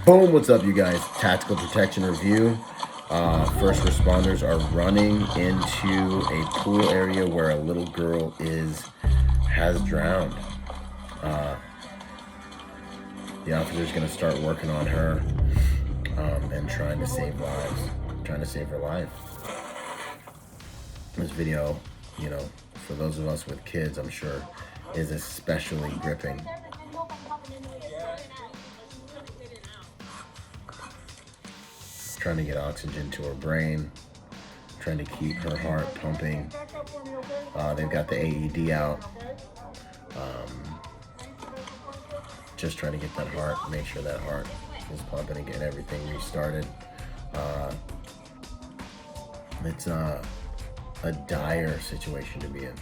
Boom, what's up, you guys? Tactical protection review. First responders are running into a pool area where a little girl has drowned. The officer's going to start working on her and trying to save lives, trying to save her life. This video, for those of us with kids, I'm sure, is especially gripping. Trying to get oxygen to her brain, trying to keep her heart pumping. They've got the AED out. Just trying to get that heart, make sure that heart is pumping and get everything restarted. It's a dire situation to be in.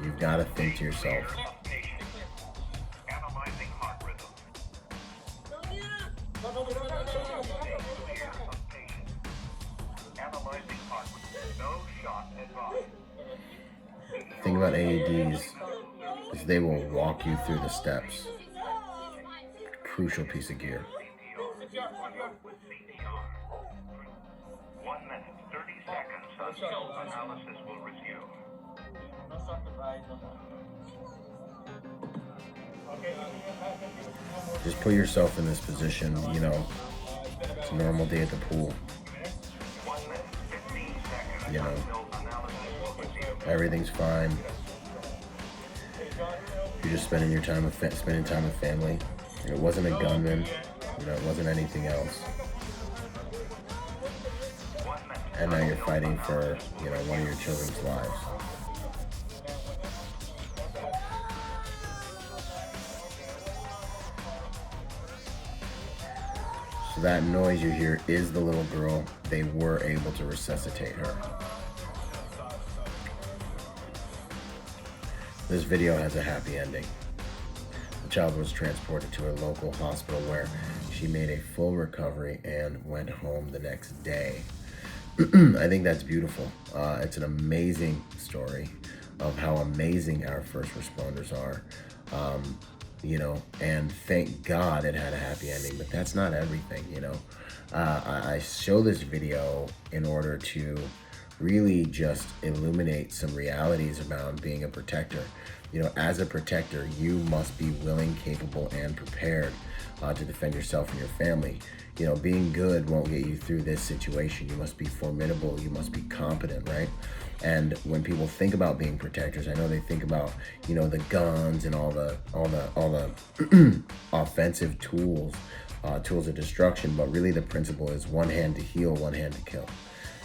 You've got to think to yourself, the thing about AEDs is they will walk you through the steps. Crucial piece of gear. 1 minute, 30 seconds until analysis will resume. Just put yourself in this position, it's a normal day at the pool. 1 minute, 15 seconds until analysis will resume. Everything's fine. You're just spending time with family. It wasn't a gunman. It wasn't anything else. And now you're fighting for, one of your children's lives. So that noise you hear is the little girl. They were able to resuscitate her. This video has a happy ending. The child was transported to a local hospital where she made a full recovery and went home the next day. I think that's beautiful. It's an amazing story of how amazing our first responders are. And thank God it had a happy ending, but that's not everything, I show this video in order to really just illuminate some realities around being a protector. As a protector, you must be willing, capable, and prepared to defend yourself and your family. Being good won't get you through this situation. You must be formidable. You must be competent, right? And when people think about being protectors, I know they think about, the guns and all the offensive tools of destruction. But really, the principle is one hand to heal, one hand to kill.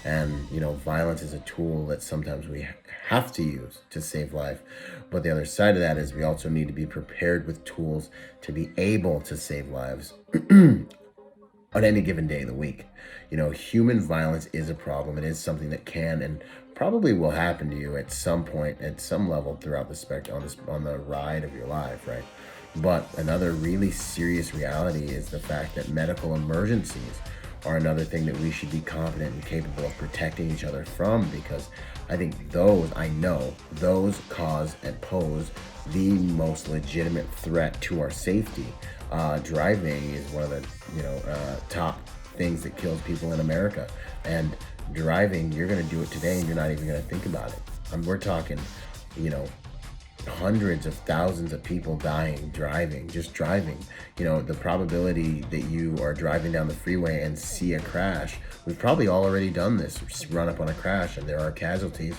And, violence is a tool that sometimes we have to use to save life. But the other side of that is we also need to be prepared with tools to be able to save lives on any given day of the week. Human violence is a problem. It is something that can and probably will happen to you at some point, at some level throughout the spectrum, on the ride of your life, right? But another really serious reality is the fact that medical emergencies are another thing that we should be confident and capable of protecting each other from, because I think those cause and pose the most legitimate threat to our safety. Driving is one of the top things that kills people in America. And driving, you're going to do it today and you're not even going to think about it. We're talking, hundreds of thousands of people dying just driving. The probability that you are driving down the freeway and see a crash, we've probably all already done this, run up on a crash and there are casualties.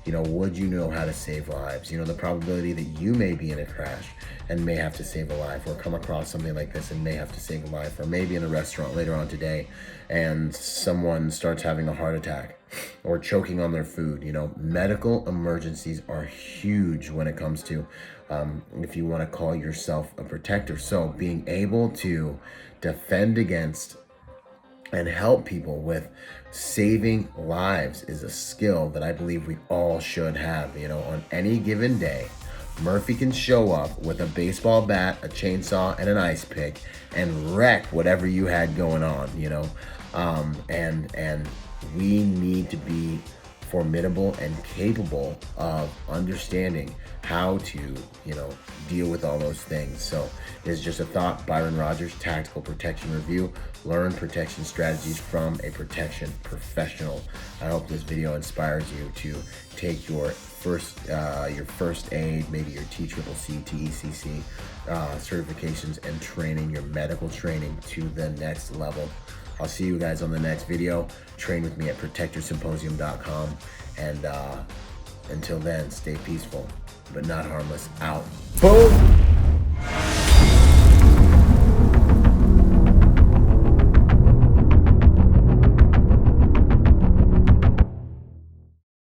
Would you know how to save lives? The probability that you may be in a crash and may have to save a life, or come across something like this and may have to save a life, or maybe in a restaurant later on today and someone starts having a heart attack or choking on their food. Medical emergencies are huge when it comes to if you want to call yourself a protector. So being able to defend against and help people with saving lives is a skill that I believe we all should have. On any given day, Murphy can show up with a baseball bat, a chainsaw, and an ice pick and wreck whatever you had going on, and we need to be formidable and capable of understanding how to, deal with all those things. So it's just a thought. Byron Rodgers, Tactical Protection Review. Learn protection strategies from a protection professional. I hope this video inspires you to take your first aid, maybe your TCCC, TECC certifications and training, your medical training to the next level. I'll see you guys on the next video. Train with me at protectorsymposium.com. And until then, stay peaceful, but not harmless. Out. Boom!